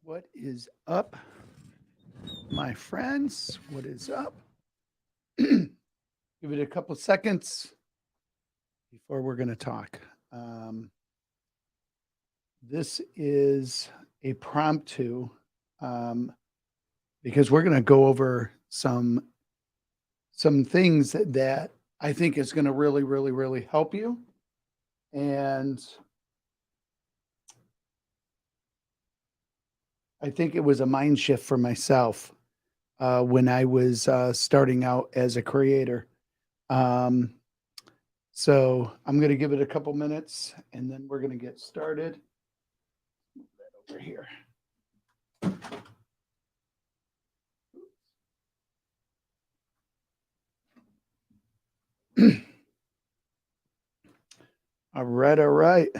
What is up, my friends? What is up? Give it a couple seconds before we're going to talk. This is a promptu because we're going to go over some things that I think is going to really help you. And I think it was a mind shift for myself when I was starting out as a creator. Um, so I'm going to give it a couple minutes and then we're going to get started. Move that over here. All right, all right.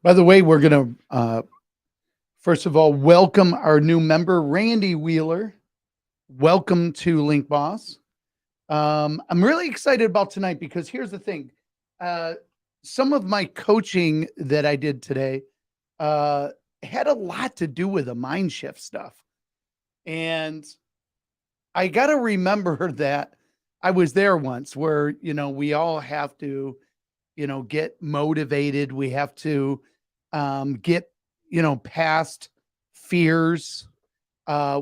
By the way, we're going to, first of all, welcome our new member, Randy Wheeler. Welcome to Link Boss. I'm really excited about tonight because here's the thing. Some of my coaching that I did today had a lot to do with the mind shift stuff. And I got to remember that I was there once where, we all have to, get motivated. We have to get, past fears.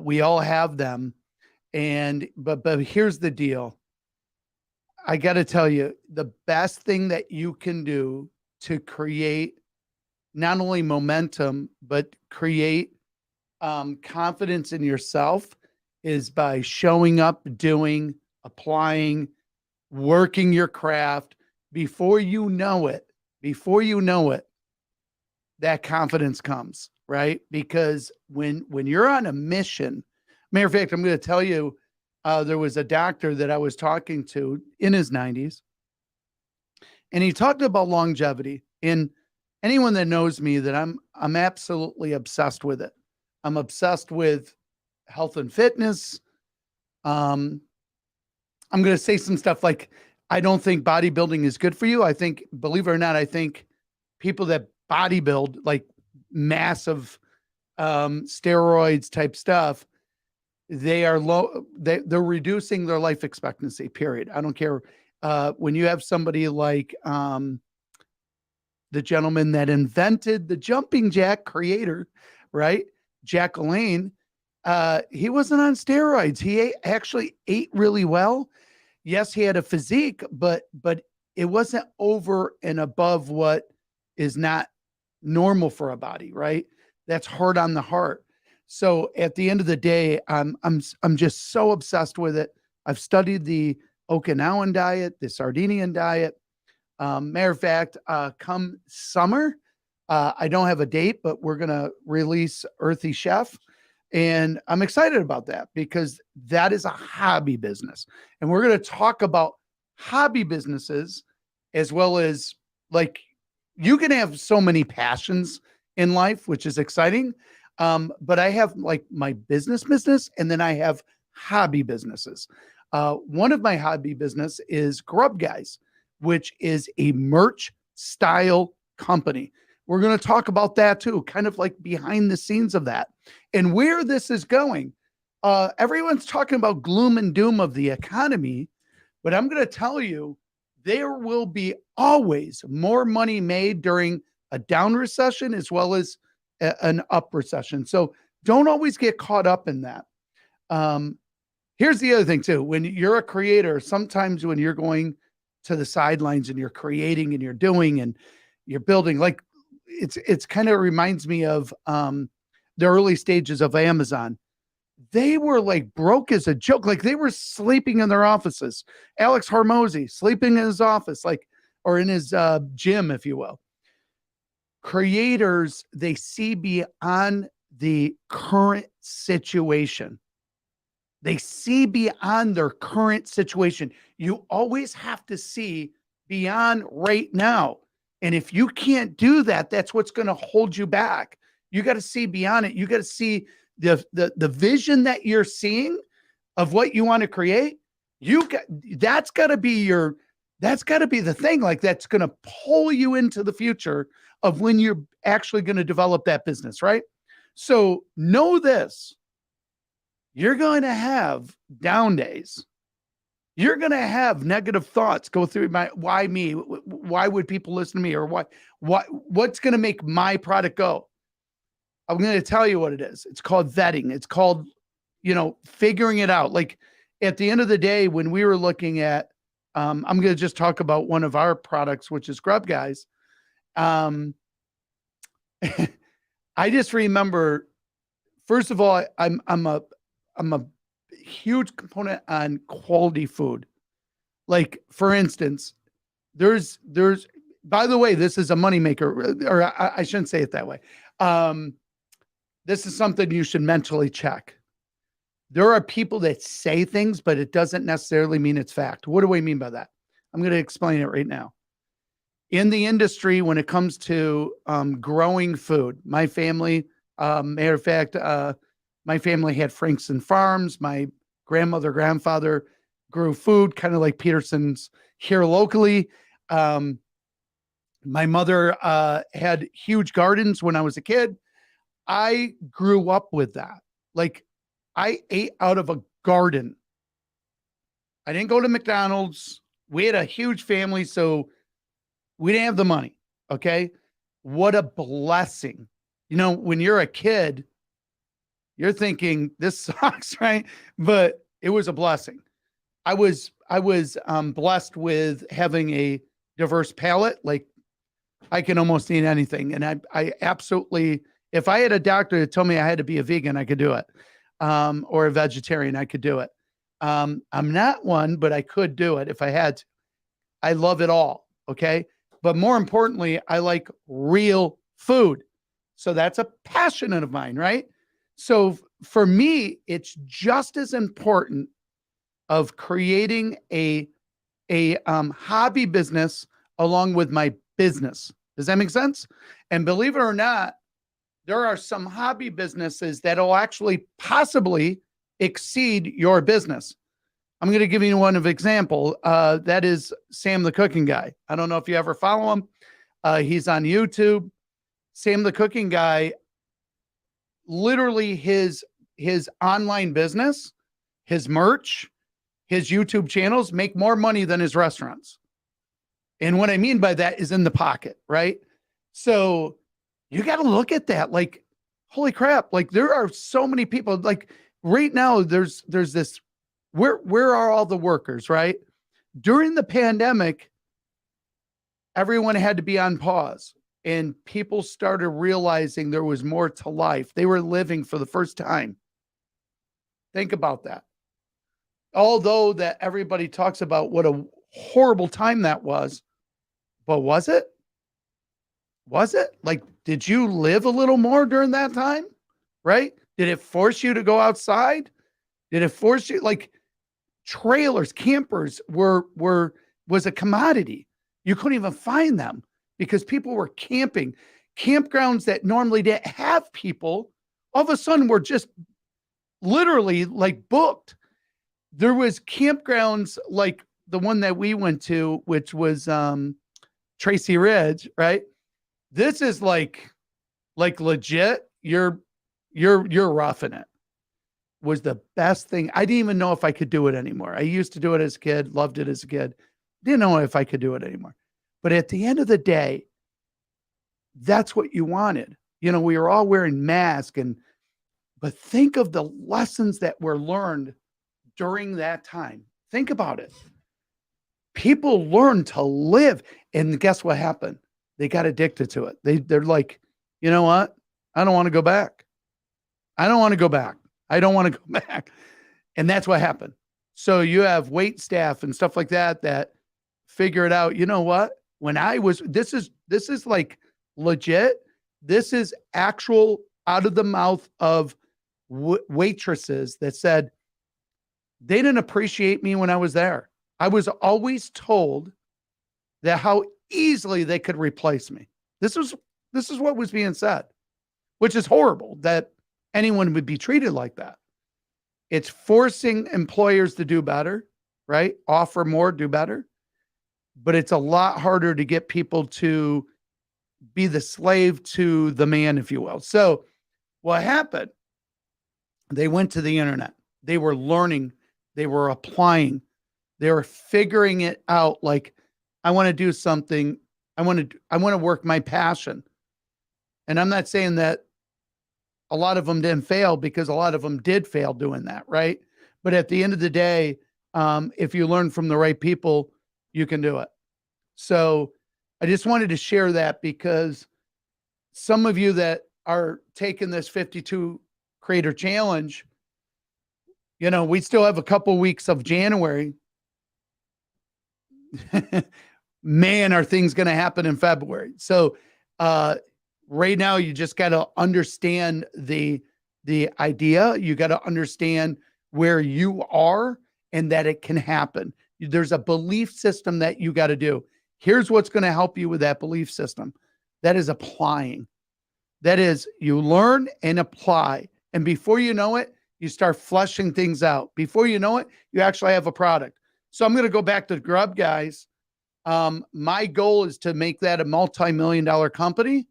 We all have them. But here's the deal. I got to tell you, the best thing that you can do to create not only momentum, but create confidence in yourself is by showing up, doing, applying, working your craft. Before you know it, that confidence comes, right? Because when you're on a mission, matter of fact, I'm going to tell you, there was a doctor that I was talking to in his 90s, and he talked about longevity. And anyone that knows me, that I'm absolutely obsessed with it. I'm obsessed with health and fitness. I'm going to say some stuff like, I don't think bodybuilding is good for you. I think, believe it or not, I think people that bodybuild, like massive steroids type stuff, they are low. They're reducing their life expectancy, period. I don't care. When you have somebody like the gentleman that invented the jumping jack, creator, right? Jack LaLanne, he wasn't on steroids. He actually ate really well. Yes, he had a physique, but it wasn't over and above what is not normal for a body, right? That's hard on the heart. So at the end of the day, I'm just so obsessed with it. I've studied the Okinawan diet, the Sardinian diet. Matter of fact, come summer, I don't have a date, but we're gonna release Earthy Chef. And I'm excited about that because that is a hobby business. And we're going to talk about hobby businesses as well as, like, you can have so many passions in life, which is exciting. But I have like my business, and then I have hobby businesses. One of my hobby business is Grub Guys, which is a merch style company. We're going to talk about that too, kind of like behind the scenes of that and where this is going. Everyone's talking about gloom and doom of the economy, but I'm going to tell you, there will be always more money made during a down recession as well as an up recession. So don't always get caught up in that. Here's the other thing too. When you're a creator, sometimes when you're going to the sidelines and you're creating and you're doing and you're building, like, it's kind of reminds me of the early stages of Amazon. They were like broke as a joke. Like they were sleeping in their offices. Alex Hormozy sleeping in his office, like, or in his gym, if you will. Creators, they see beyond the current situation. They see beyond their current situation. You always have to see beyond right now. And if you can't do that, that's what's going to hold you back. You got to see beyond it. You got to see the vision that you're seeing of what you want to create. That's got to be the thing. Like, that's going to pull you into the future of when you're actually going to develop that business, right? So know this. You're going to have down days. You're going to have negative thoughts go through why me? Why would people listen to me? Or what's going to make my product go? I'm going to tell you what it is. It's called vetting. It's called, figuring it out. Like, at the end of the day, when we were looking at, I'm going to just talk about one of our products, which is Grub Guys. I just remember, first of all, I'm a huge component on quality food. Like, for instance, there's, by the way, this is a moneymaker, or I shouldn't say it that way. This is something you should mentally check. There are people that say things, but it doesn't necessarily mean it's fact. What do I mean by that? I'm going to explain it right now. In the industry, when it comes to growing food, my family, matter of fact, my family had Frankson Farms. My grandfather grew food, kind of like Peterson's here locally. My mother had huge gardens when I was a kid. I grew up with that. Like, I ate out of a garden. I didn't go to McDonald's. We had a huge family, so we didn't have the money. Okay. What a blessing. When you're a kid, you're thinking this sucks, right? But it was a blessing. I was blessed with having a diverse palate. Like, I can almost eat anything. And I absolutely, if I had a doctor that told me I had to be a vegan, I could do it. Or a vegetarian, I could do it. I'm not one, but I could do it if I had to. I love it all. Okay. But more importantly, I like real food. So that's a passion of mine, right? So for me, it's just as important of creating a hobby business along with my business. Does that make sense? And believe it or not, there are some hobby businesses that will actually possibly exceed your business. I'm going to give you one of example. That is Sam the Cooking Guy. I don't know if you ever follow him. He's on YouTube. Sam the Cooking Guy, literally his online business, his merch, his YouTube channels make more money than his restaurants. And what I mean by that is in the pocket, right? So you got to look at that. Like, holy crap. Like, there are so many people, like, right now there's this, where are all the workers, right? During the pandemic, everyone had to be on pause, and people started realizing there was more to life. They were living for the first time. Think about that. Although that everybody talks about what a horrible time that was, but was it? Was it? Like, did you live a little more during that time? Right? Did it force you to go outside? Did it force you? Like, trailers, campers was a commodity. You couldn't even find them because people were camping. Campgrounds that normally didn't have people, all of a sudden were just literally like booked. There was campgrounds like the one that we went to, which was Tracy Ridge, right? This is like legit. You're roughing it. Was the best thing. I didn't even know if I could do it anymore. I used to do it as a kid, loved it as a kid. Didn't know if I could do it anymore. But at the end of the day, that's what you wanted. We were all wearing masks, but think of the lessons that were learned during that time. Think about it. People learned to live, and guess what happened? They got addicted to it. They're like, you know what? I don't want to go back. I don't want to go back. I don't want to go back. And that's what happened. So you have wait staff and stuff like that figure it out. You know what? When I was, this is like legit. This is actual out of the mouth of waitresses that said they didn't appreciate me when I was there. I was always told that how easily they could replace me. This is what was being said, which is horrible that anyone would be treated like that. It's forcing employers to do better, right? Offer more, do better. But it's a lot harder to get people to be the slave to the man, if you will. So what happened? They went to the internet. They were learning. They were applying. They were figuring it out. Like, I want to do something. I want to work my passion. And I'm not saying that a lot of them didn't fail, because a lot of them did fail doing that, right? But at the end of the day, if you learn from the right people, you can do it. So I just wanted to share that, because some of you that are taking this 52 Creator Challenge, you know, we still have a couple weeks of January. Man, are things going to happen in February. So right now, you just got to understand the idea. You got to understand where you are and that it can happen. There's a belief system that you got to do. Here's what's going to help you with that belief system. That is applying. That is, you learn and apply. And before you know it, you start flushing things out. Before you know it, you actually have a product. So I'm going to go back to Grub Guys. My goal is to make that a multi-million-dollar company.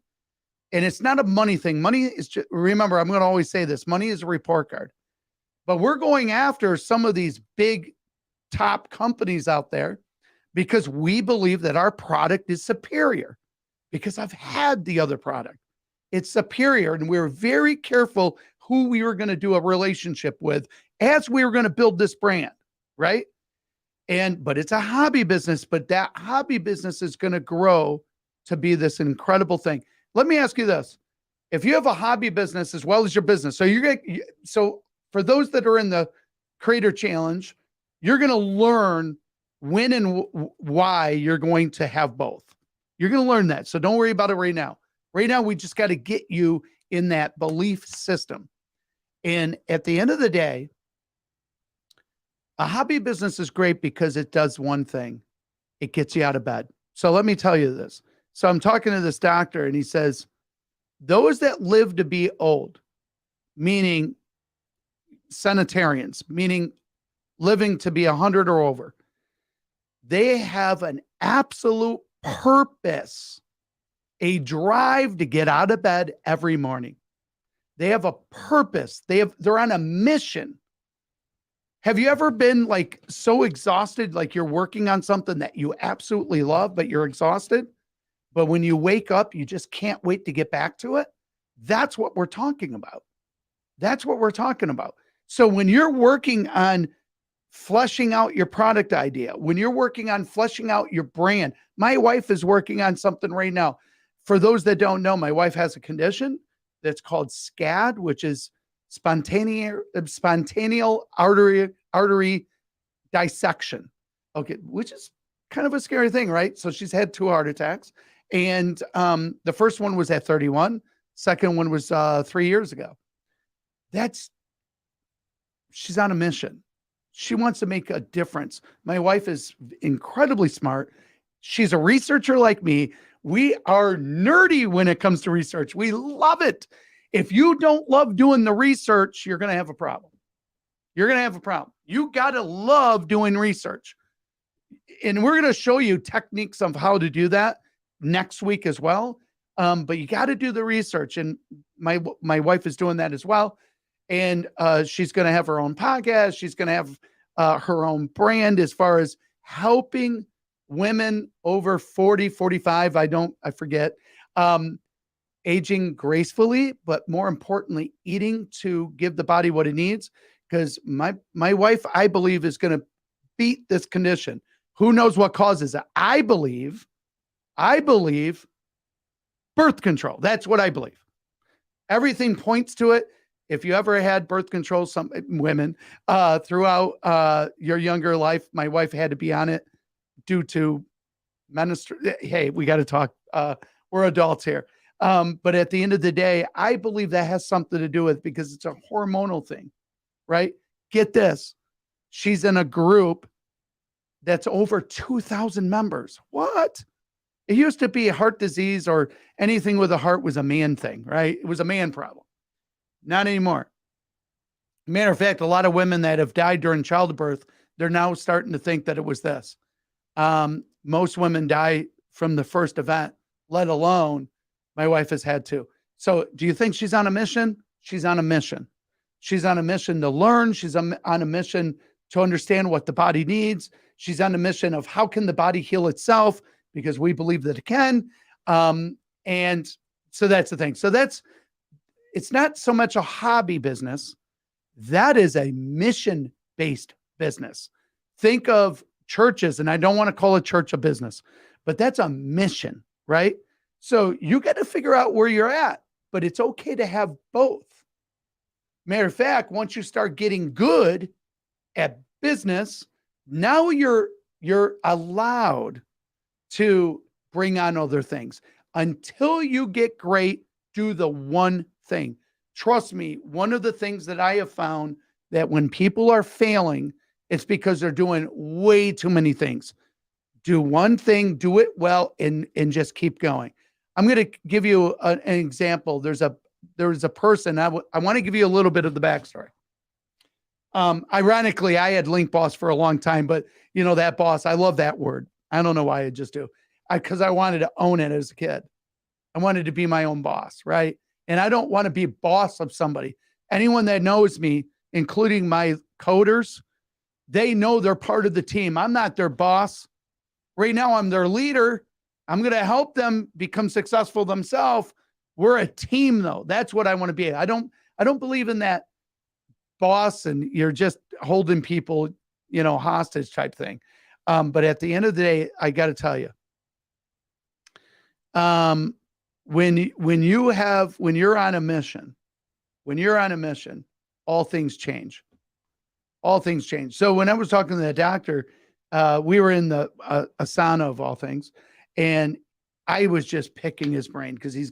And it's not a money thing. Money is just, remember, I'm going to always say this, money is a report card. But we're going after some of these big top companies out there because we believe that our product is superior, because I've had the other product. It's superior. And we were very careful who we were going to do a relationship with as we were going to build this brand, right? But it's a hobby business, but that hobby business is going to grow to be this incredible thing. Let me ask you this. If you have a hobby business as well as your business, so for those that are in the Creator Challenge, you're going to learn when and why you're going to have both. You're going to learn that. So don't worry about it right now. Right now, we just got to get you in that belief system. And at the end of the day, a hobby business is great because it does one thing. It gets you out of bed. So let me tell you this. So I'm talking to this doctor, and he says, those that live to be old, meaning centenarians, meaning living to be 100 or over, they have an absolute purpose, a drive to get out of bed every morning. They have a purpose. They're on a mission. Have you ever been like so exhausted, like you're working on something that you absolutely love, but you're exhausted? But when you wake up, you just can't wait to get back to it? That's what we're talking about. That's what we're talking about. So when you're working on fleshing out your product idea, when you're working on fleshing out your brand, my wife is working on something right now. For those that don't know, my wife has a condition that's called SCAD, which is spontaneous artery dissection. Okay, which is kind of a scary thing, right? So she's had 2 heart attacks. And the first one was at 31. Second one was 3 years ago. She's on a mission. She wants to make a difference. My wife is incredibly smart. She's a researcher like me. We are nerdy when it comes to research. We love it. If you don't love doing the research, you're going to have a problem. You're going to have a problem. You got to love doing research. And we're going to show you techniques of how to do that next week as well. But you got to do the research. And my wife is doing that as well. And she's going to have her own podcast. She's going to have her own brand as far as helping women over 40, 45. I forget, aging gracefully, but more importantly, eating to give the body what it needs. Because my wife, I believe, is going to beat this condition. Who knows what causes it? I believe birth control. That's what I believe. Everything points to it. If you ever had birth control, some women throughout your younger life, my wife had to be on it due to ministry. Hey, we got to talk. We're adults here. But at the end of the day, I believe that has something to do with, because it's a hormonal thing, right? Get this. She's in a group that's over 2,000 members. What? It used to be heart disease or anything with a heart was a man thing, right? It was a man problem. Not anymore. Matter of fact, a lot of women that have died during childbirth, they're now starting to think that it was this. Most women die from the first event, let alone my wife has had two. So do you think she's on a mission? She's on a mission. She's on a mission to learn. She's on a mission to understand what the body needs. She's on a mission of how can the body heal itself, because we believe that it can. And so that's the thing. So it's not so much a hobby business. That is a mission-based business. Think of churches, and I don't want to call a church a business, but that's a mission, right? So you got to figure out where you're at, but it's okay to have both. Matter of fact, once you start getting good at business, now you're allowed to bring on other things. Until you get great, do the one thing. Trust me, one of the things that I have found that when people are failing, it's because they're doing way too many things. Do one thing, do it well, and just keep going. I'm going to give you an example. There's a person, I want to give you a little bit of the backstory. Ironically, I had Link Boss for a long time, but you know, that boss, I love that word. I don't know why I just do. Because I wanted to own it as a kid. I wanted to be my own boss, right? And I don't want to be boss of somebody. Anyone that knows me, including my coders, they know they're part of the team. I'm not their boss. Right now, I'm their leader. I'm going to help them become successful themselves. We're a team, though. That's what I want to be. I don't believe in that boss and you're just holding people, you know, hostage type thing. But at the end of the day, I got to tell you, when you're on a mission, all things change. All things change. So when I was talking to the doctor, we were in the a sauna of all things, and I was just picking his brain because he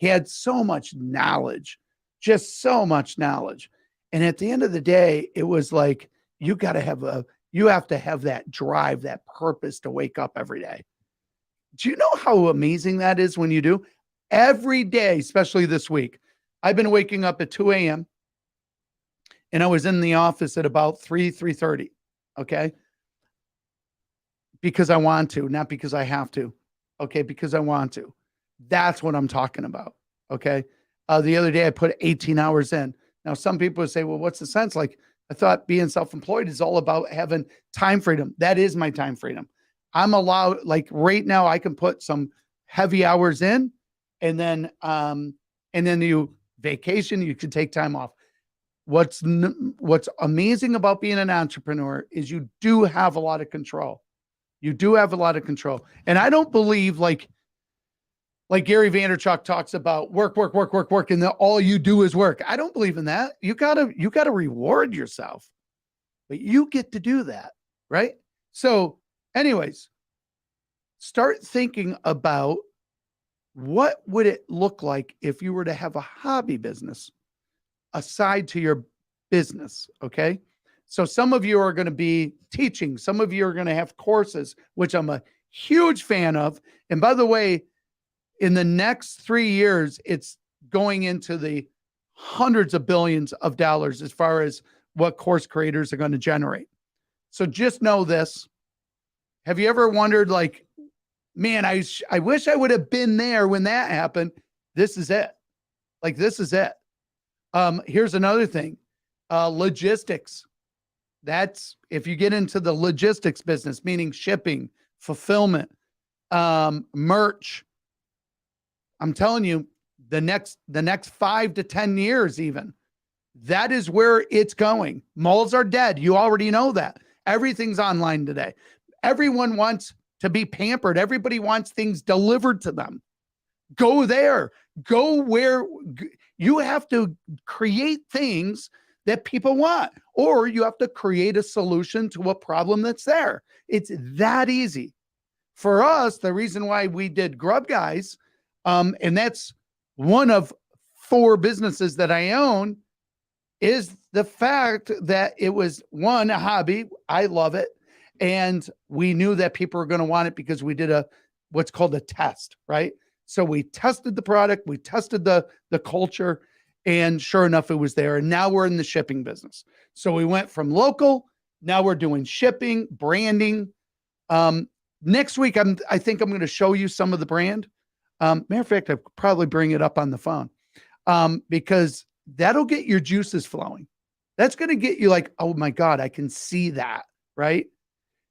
had so much knowledge, just so much knowledge. And at the end of the day, it was like you have to have that drive, that purpose to wake up every day. Do you know how amazing that is when you do? Every day, especially this week, I've been waking up at 2 a.m. and I was in the office at about 3:30. Okay. Because I want to, not because I have to. Okay. Because I want to. That's what I'm talking about. Okay. The other day I put 18 hours in. Now, some people would say, well, what's the sense? Like, I thought being self-employed is all about having time freedom. That is my time freedom. I'm allowed, like right now, I can put some heavy hours in, and then you vacation, you can take time off. What's amazing about being an entrepreneur is you do have a lot of control. You do have a lot of control. And I don't believe like Gary Vaynerchuk talks about work, and all you do is work. I don't believe in that. You gotta reward yourself, but you get to do that, right? So anyways, start thinking about what would it look like if you were to have a hobby business aside to your business, okay? So some of you are going to be teaching. Some of you are going to have courses, which I'm a huge fan of. And by the way, in the next 3 years, it's going into the hundreds of billions of dollars as far as what course creators are going to generate. So just know this. Have you ever wondered, like, man, I wish I would have been there when that happened? This is it. Like, this is it. Here's another thing. Logistics. That's if you get into the logistics business, meaning shipping, fulfillment, merch. I'm telling you, the next 5 to 10 years, even, that is where it's going. Malls are dead. You already know that. Everything's online today. Everyone wants to be pampered. Everybody wants things delivered to them. Go there. Go where you have to create things that people want, or you have to create a solution to a problem that's there. It's that easy. For us, the reason why we did Grub Guys, And that's one of 4 businesses that I own, is the fact that it was, one, a hobby. I love it. And we knew that people were going to want it because we did what's called a test, right? So we tested the product, we tested the culture, and sure enough, it was there. And now we're in the shipping business. So we went from local, now we're doing shipping, branding. Next week, I think I'm going to show you some of the brand. Matter of fact, I'll probably bring it up on the phone, because that'll get your juices flowing. That's going to get you like, oh my God, I can see that, right?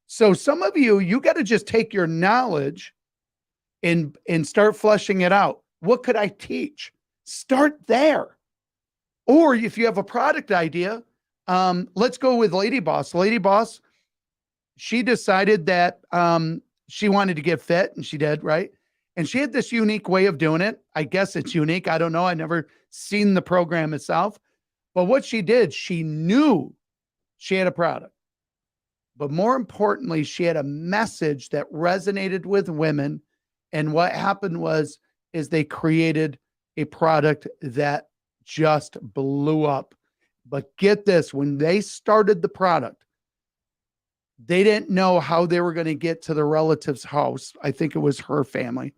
So some of you got to just take your knowledge and start fleshing it out. What could I teach? Start there. Or if you have a product idea, let's go with Lady Boss. Lady Boss, she decided that she wanted to get fit, and she did, right? And she had this unique way of doing it. I guess it's unique. I don't know. I never seen the program itself. But what she did, she knew she had a product. But more importantly, she had a message that resonated with women. And what happened is they created a product that just blew up. But get this, when they started the product, they didn't know how they were going to get to the relative's house. I think it was her family,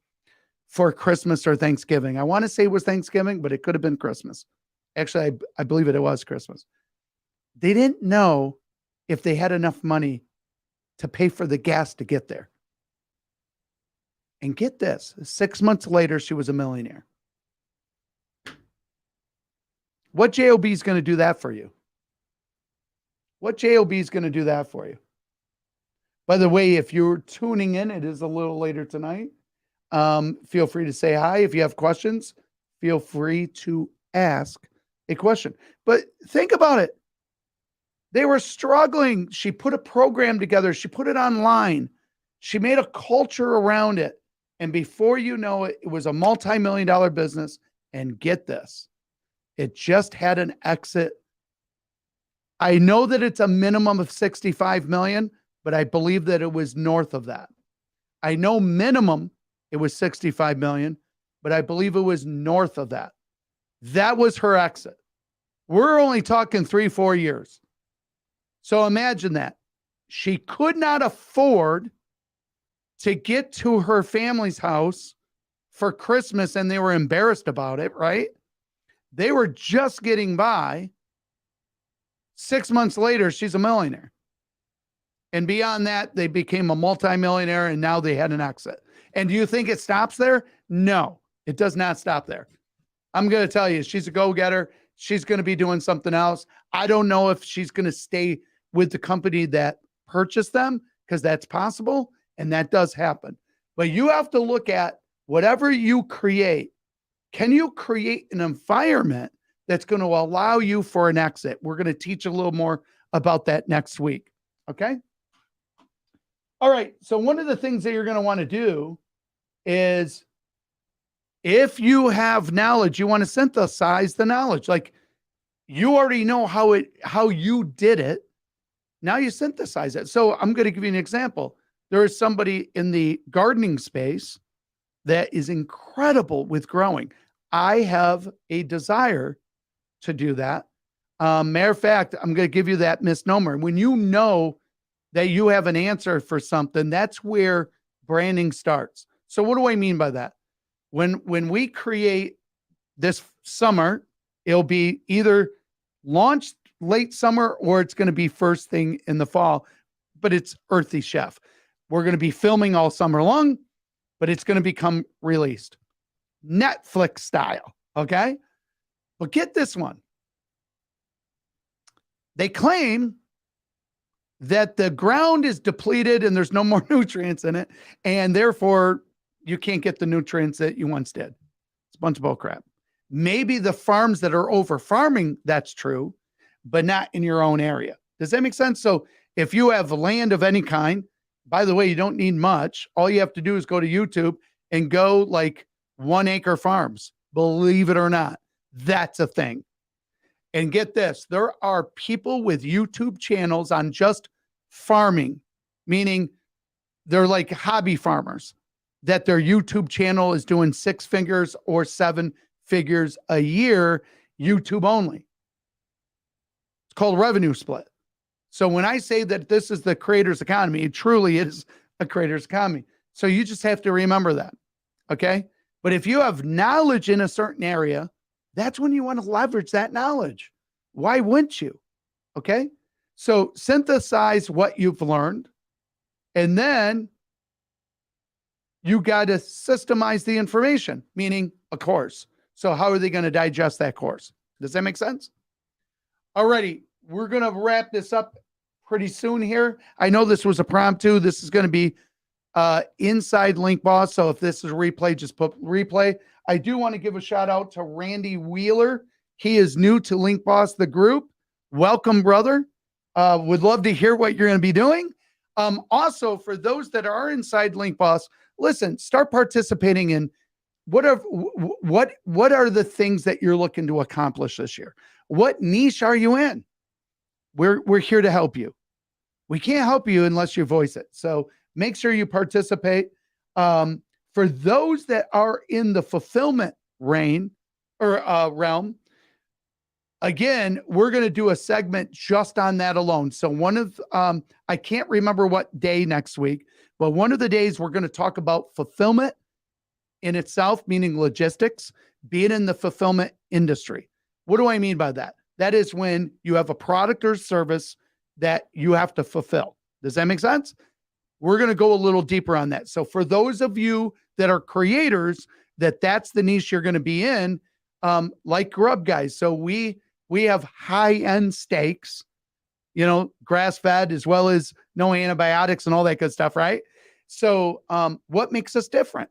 for Christmas or Thanksgiving. I want to say it was Thanksgiving, but it could have been Christmas. Actually, I believe it was Christmas. They didn't know if they had enough money to pay for the gas to get there. And get this, 6 months later, she was a millionaire. What JOB is going to do that for you? What JOB is going to do that for you? By the way, if you're tuning in, it is a little later tonight. Feel free to say hi. If you have questions, feel free to ask a question. But think about it. They were struggling. She put a program together. She put it online. She made a culture around it. And before you know it, it was a multi-million-dollar business. And get this, it just had an exit. I know that it's a minimum of 65 million, but I believe that it was north of that. I know minimum it was 65 million, but I believe it was north of that. That was her exit. We're only talking 3-4 years. So imagine that. She could not afford to get to her family's house for Christmas, and they were embarrassed about it, right? They were just getting by. 6 months later, she's a millionaire. And beyond that, they became a multimillionaire, and now they had an exit. And do you think it stops there? No, it does not stop there. I'm going to tell you, she's a go-getter. She's going to be doing something else. I don't know if she's going to stay with the company that purchased them, because that's possible, and that does happen. But you have to look at whatever you create. Can you create an environment that's going to allow you for an exit? We're going to teach a little more about that next week. Okay? All right. So one of the things that you're going to want to do is, if you have knowledge, you want to synthesize the knowledge. Like, you already know how you did it. Now you synthesize it. So I'm going to give you an example. There is somebody in the gardening space that is incredible with growing. I have a desire to do that. Matter of fact, I'm going to give you that misnomer. When you know that you have an answer for something, that's where branding starts. So what do I mean by that? When we create this summer, it'll be either launched late summer or it's going to be first thing in the fall, but it's Earthy Chef. We're going to be filming all summer long, but it's going to become released Netflix style. Okay. But get this one. They claim that the ground is depleted and there's no more nutrients in it, and therefore you can't get the nutrients that you once did. It's a bunch of bull crap. Maybe the farms that are over farming, that's true, but not in your own area. Does that make sense? So if you have land of any kind, by the way, you don't need much. All you have to do is go to YouTube and go like 1 acre farms. Believe it or not, that's a thing. And get this, there are people with YouTube channels on just farming, meaning they're like hobby farmers. that their YouTube channel is doing 6 figures or 7 figures a year, YouTube only. It's called revenue split. So when I say that this is the creator's economy, it truly is a creator's economy. So you just have to remember that. Okay. But if you have knowledge in a certain area, that's when you want to leverage that knowledge. Why wouldn't you? Okay. So synthesize what you've learned, and then you got to systemize the information, meaning a course. So how are they going to digest that course? Does that make sense? Alrighty, we're going to wrap this up pretty soon here. I know this was a impromptu. This is going to be inside Link Boss. So if this is a replay, just put replay. I do want to give a shout out to Randy Wheeler. He is new to Link Boss, the group. Welcome, brother. Would love to hear what you're going to be doing. Also, for those that are inside Link Boss, listen, start participating in what are the things that you're looking to accomplish this year? What niche are you in? We're here to help you. We can't help you unless you voice it. So make sure you participate. For those that are in the fulfillment realm, again, we're going to do a segment just on that alone. So one of, I can't remember what day next week, but one of the days we're going to talk about fulfillment in itself, meaning logistics, being in the fulfillment industry. What do I mean by that? That is when you have a product or service that you have to fulfill. Does that make sense? We're going to go a little deeper on that. So for those of you that are creators, that's the niche you're going to be in, like Grub Guys. So we have high-end steaks, grass-fed, as well as no antibiotics and all that good stuff, right? So what makes us different?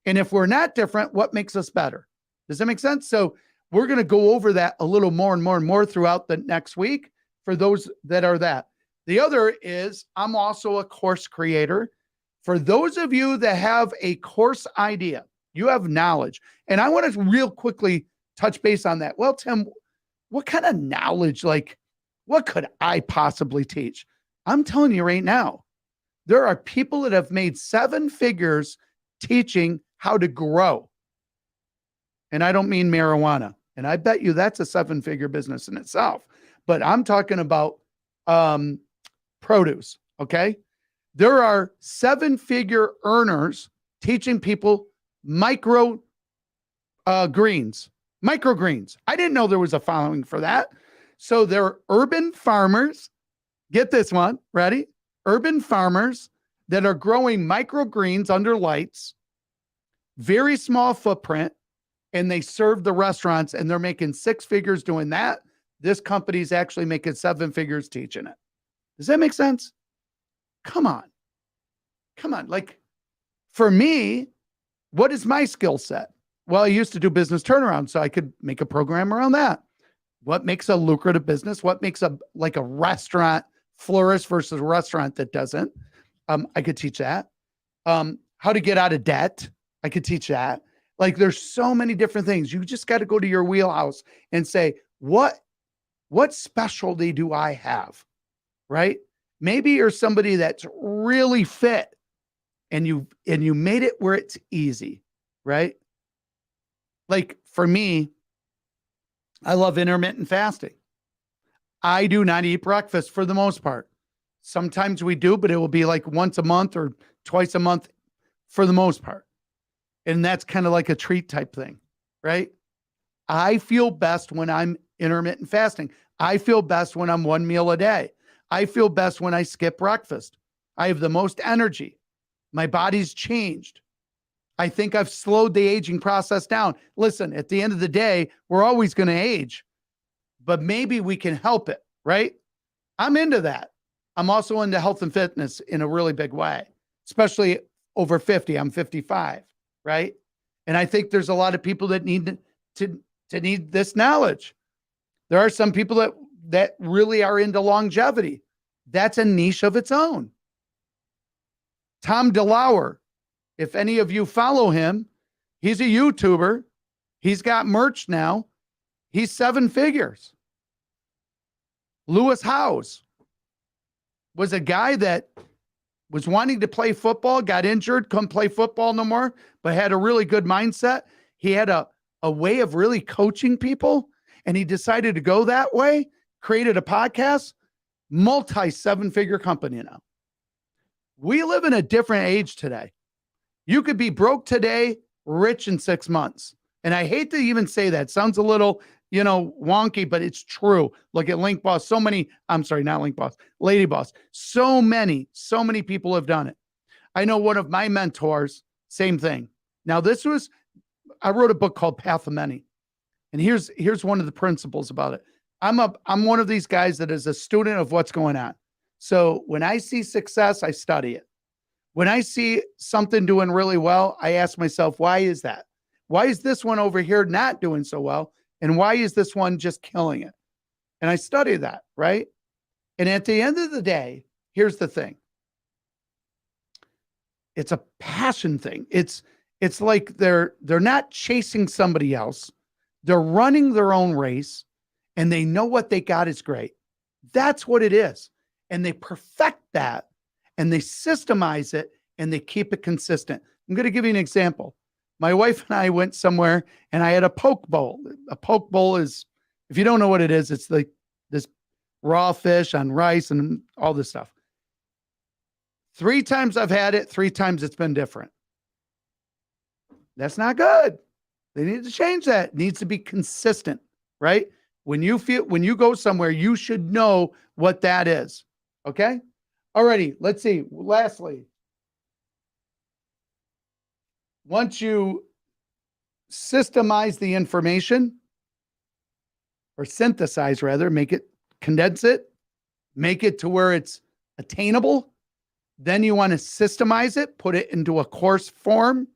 And if we're not different, what makes us better? Does that make sense? So we're going to go over that a little more and more and more throughout the next week for those that are that. The other is I'm also a course creator. For those of you that have a course idea, you have knowledge. And I want to real quickly touch base on that. Well, Tim, what kind of knowledge, what could I possibly teach? I'm telling you right now, there are people that have made 7 figures teaching how to grow. And I don't mean marijuana. And I bet you that's a 7-figure business in itself. But I'm talking about produce, okay? There are 7-figure earners teaching people microgreens. I didn't know there was a following for that. So they're urban farmers. Get this one, ready? Urban farmers that are growing microgreens under lights, very small footprint, and they serve the restaurants, and they're making 6 figures doing that. This company's actually making 7 figures teaching it. Does that make sense? Come on. Like, for me, what is my skill set? Well, I used to do business turnaround, so I could make a program around that. What makes a lucrative business? What makes a restaurant flourish versus a restaurant that doesn't? I could teach that. How to get out of debt? I could teach that. Like, there's so many different things. You just got to go to your wheelhouse and say, what specialty do I have? Right? Maybe you're somebody that's really fit and you made it where it's easy, right? Like, for me, I love intermittent fasting. I do not eat breakfast for the most part. Sometimes we do, but it will be like once a month or twice a month for the most part. And that's kind of like a treat type thing, right? I feel best when I'm intermittent fasting. I feel best when I'm 1 meal a day. I feel best when I skip breakfast. I have the most energy. My body's changed. I think I've slowed the aging process down. Listen, at the end of the day, we're always going to age, but maybe we can help it, right? I'm into that. I'm also into health and fitness in a really big way, especially over 50. I'm 55, right? And I think there's a lot of people that need to need this knowledge. There are some people that really are into longevity. That's a niche of its own. Tom DeLauer, if any of you follow him, he's a YouTuber. He's got merch now. He's 7 figures. Lewis Howes was a guy that was wanting to play football, got injured, couldn't play football no more, but had a really good mindset. He had a way of really coaching people, and he decided to go that way, created a podcast, multi seven-figure company now. We live in a different age today. You could be broke today, rich in 6 months. And I hate to even say that. Sounds a little, wonky, but it's true. Look at Link Boss. Not Link Boss, Lady Boss. So many people have done it. I know one of my mentors, same thing. Now, I wrote a book called Path of Many. And here's one of the principles about it. I'm one of these guys that is a student of what's going on. So when I see success, I study it. When I see something doing really well, I ask myself, why is that? Why is this one over here not doing so well? And why is this one just killing it? And I study that, right? And at the end of the day, here's the thing. It's a passion thing. It's like they're not chasing somebody else. They're running their own race, and they know what they got is great. That's what it is. And they perfect that, and they systemize it, and they keep it consistent. I'm going to give you an example. My wife and I went somewhere, and I had a poke bowl. A poke bowl is, if you don't know what it is, it's like this raw fish on rice and all this stuff. 3 times I've had it, 3 times it's been different. That's not good. They need to change that. It needs to be consistent, right? When you go somewhere, you should know what that is. Okay? Alrighty, let's see. Lastly, once you systemize the information, or synthesize rather, condense it, make it to where it's attainable, then you want to systemize it, put it into a course form.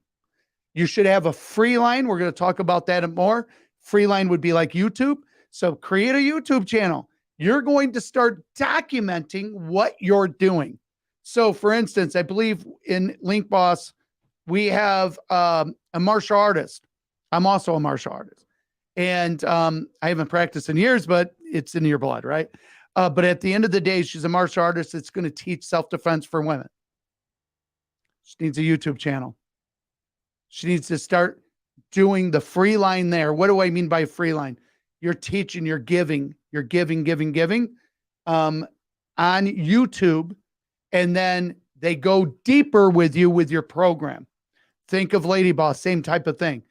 You should have a free line. We're going to talk about that more. Free line would be like YouTube. So create a YouTube channel. You're going to start documenting what you're doing. So for instance, I believe in Link Boss, we have a martial artist. I'm also a martial artist. And I haven't practiced in years, but it's in your blood, right? But at the end of the day, she's a martial artist that's going to teach self-defense for women. She needs a YouTube channel. She needs to start doing the free line there. What do I mean by free line? You're teaching, you're giving on YouTube, and then they go deeper with you with your program. Think of Lady Boss, same type of thing.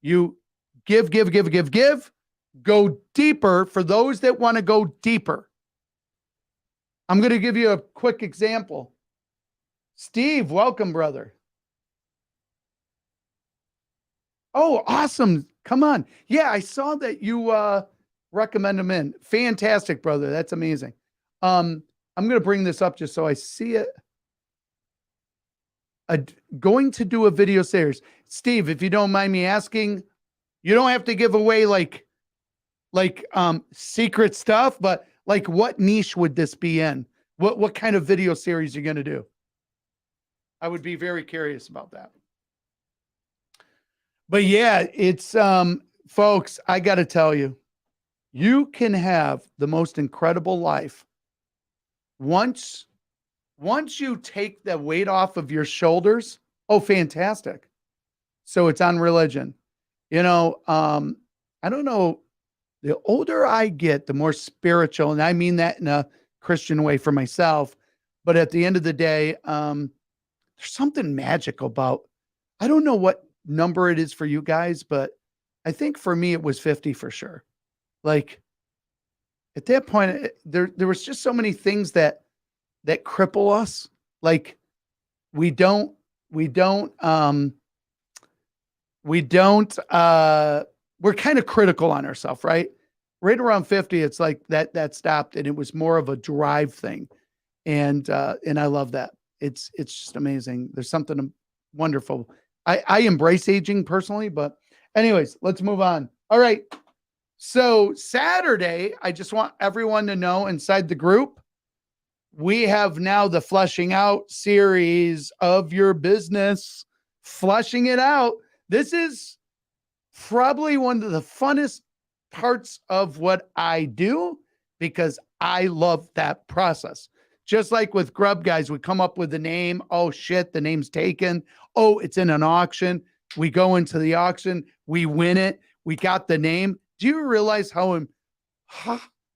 You give, go deeper for those that want to go deeper. I'm going to give you a quick example. Steve, welcome, brother. Oh, awesome. Come on. Yeah, I saw that you recommend them in. Fantastic, brother. That's amazing. I'm going to bring this up just so I see it. Going to do a video series. Steve, if you don't mind me asking, you don't have to give away like secret stuff, but like what niche would this be in? What kind of video series you're going to do? I would be very curious about that. But yeah, it's folks, I got to tell you, you can have the most incredible life once you take the weight off of your shoulders. Oh, fantastic. So it's on religion. I don't know, the older I get, the more spiritual, and I mean that in a Christian way for myself, but at the end of the day, there's something magical about, I don't know what number it is for you guys, but I think for me it was 50 for sure. Like at that point, there was just so many things that cripple us. Like we're kind of critical on ourselves, right? Right around 50, it's like that stopped, and it was more of a drive thing. And I love that. It's just amazing. There's something wonderful. I embrace aging personally, but anyways, let's move on. All right. So Saturday, I just want everyone to know inside the group, we have now the Fleshing Out series of your business, fleshing it out. This is probably one of the funnest parts of what I do because I love that process. Just like with Grub Guys, we come up with the name. Oh shit, the name's taken. Oh, it's in an auction. We go into the auction. We win it. We got the name. Do you realize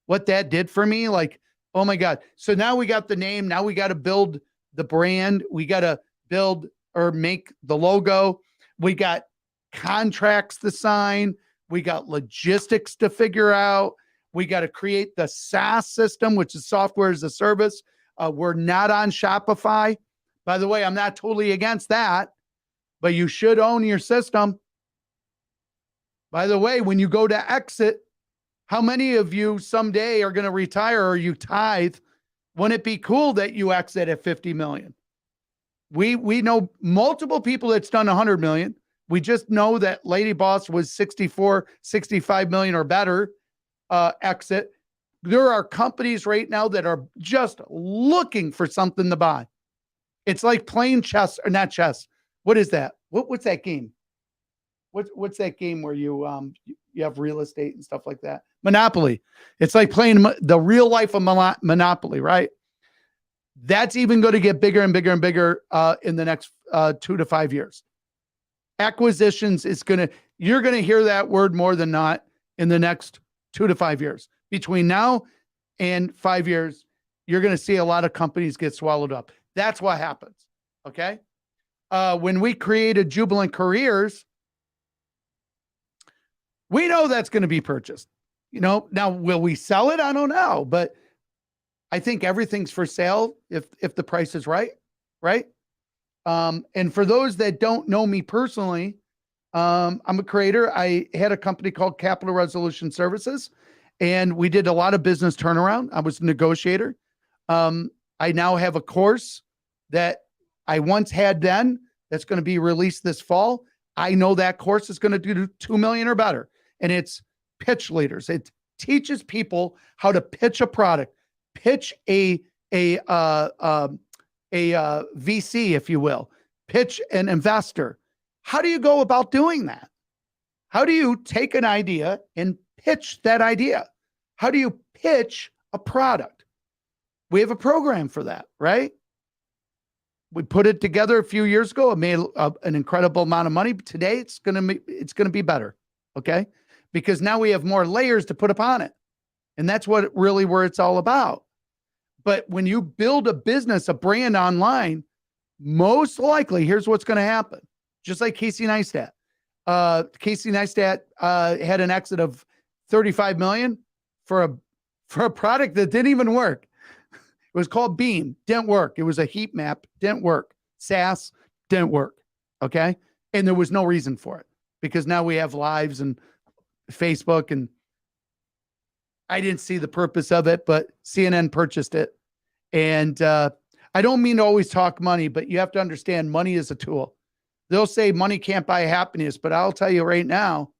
what that did for me? Like, oh my God. So now we got the name. Now we got to build the brand. We got to build or make the logo. We got contracts to sign. We got logistics to figure out. We got to create the SaaS system, which is software as a service. We're not on Shopify. By the way, I'm not totally against that, but you should own your system. By the way, when you go to exit, how many of you someday are going to retire or you tithe? Wouldn't it be cool that you exit at 50 million? We know multiple people that's done 100 million. We just know that Lady Boss was 64, 65 million or better exit. There are companies right now that are just looking for something to buy. It's like playing chess, or not chess. What is that? What's that game? What's that game where you have real estate and stuff like that? Monopoly. It's like playing the real life of Monopoly, right? That's even going to get bigger and bigger and bigger in the next 2 to 5 years. Acquisitions is you're going to hear that word more than not in the next 2 to 5 years. Between now and 5 years, you're going to see a lot of companies get swallowed up. That's what happens. Okay. When we created Jubilant Careers, we know that's going to be purchased. Now will we sell it? I don't know, but I think everything's for sale if the price is right. Right. And for those that don't know me personally, I'm a creator. I had a company called Capital Resolution Services, and we did a lot of business turnaround. I was a negotiator. I now have a course that I once had then that's going to be released this fall. I know that course is going to do 2 million or better. And it's pitch leaders. It teaches people how to pitch a product, pitch a VC, if you will, pitch an investor. How do you go about doing that? How do you take an idea and pitch that idea? How do you pitch a product? We have a program for that, right? We put it together a few years ago. It made an incredible amount of money. Today, it's going to be better, okay? Because now we have more layers to put upon it. And that's where it's all about. But when you build a business, a brand online, most likely, here's what's going to happen. Just like Casey Neistat. Casey Neistat had an exit of 35 million for a product that didn't even work. It was called Beam. Didn't work. It was a heat map. Didn't work. SaaS didn't work. Okay. And there was no reason for it because now we have lives and Facebook, and I didn't see the purpose of it, but CNN purchased it. And I don't mean to always talk money, but you have to understand money is a tool. They'll say money can't buy happiness, but I'll tell you right now,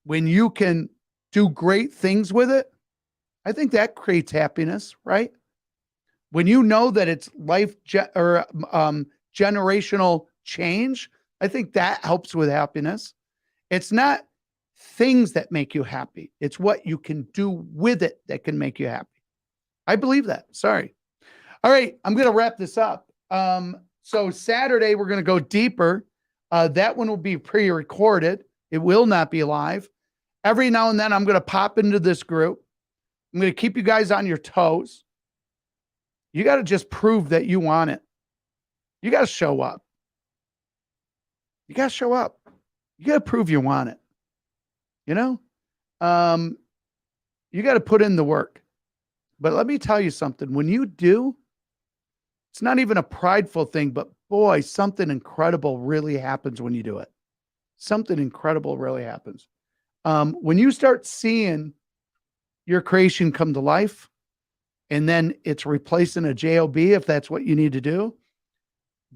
when you can do great things with it, I think that creates happiness, right? When you know that it's generational change, I think that helps with happiness. It's not things that make you happy. It's what you can do with it that can make you happy. I believe that. Sorry. All right. I'm going to wrap this up. So Saturday, we're going to go deeper. That one will be pre-recorded. It will not be live. Every now and then, I'm going to pop into this group. I'm going to keep you guys on your toes. You got to just prove that you want it. You got to show up. You got to show up. You got to prove you want it. You know, you got to put in the work. But let me tell you something. When you do, it's not even a prideful thing, but boy, something incredible really happens when you do it. Something incredible really happens. When you start seeing your creation come to life, and then it's replacing a JOB, if that's what you need to do,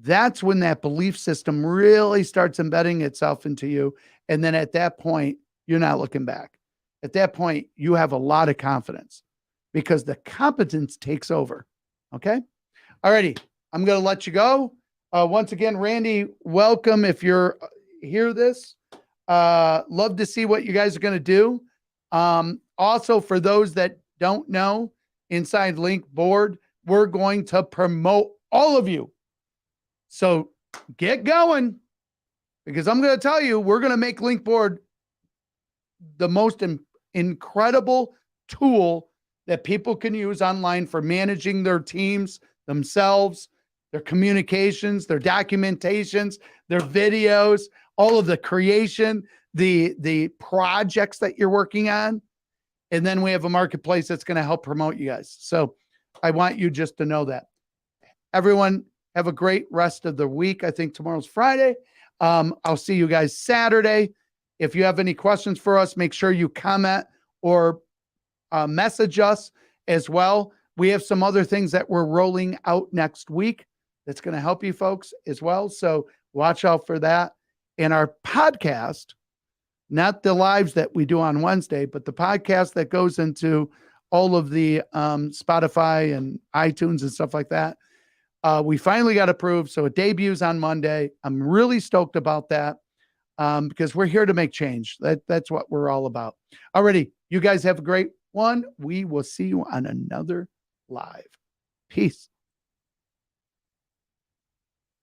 that's when that belief system really starts embedding itself into you. And then at that point, you're not looking back. At that point, you have a lot of confidence because the competence takes over. Okay. All righty. I'm going to let you go. Once again, Randy, welcome. If you're hear this, love to see what you guys are going to do. Also, for those that don't know, inside Link Board. We're going to promote all of you. So get going, because I'm going to tell you, we're going to make Link Board the most incredible tool that people can use online for managing their teams, themselves, their communications, their documentations, their videos, all of the creation, the projects that you're working on. And then we have a marketplace that's going to help promote you guys. So I want you just to know that. Everyone, have a great rest of the week. I think tomorrow's Friday. I'll see you guys Saturday. If you have any questions for us, make sure you comment or message us as well. We have some other things that we're rolling out next week that's going to help you folks as well. So watch out for that. And our podcast, not the lives that we do on Wednesday, but the podcast that goes into all of the Spotify and iTunes and stuff like that. We finally got approved. So it debuts on Monday. I'm really stoked about that because we're here to make change. That's what we're all about. Alrighty. You guys have a great one. We will see you on another live. Peace.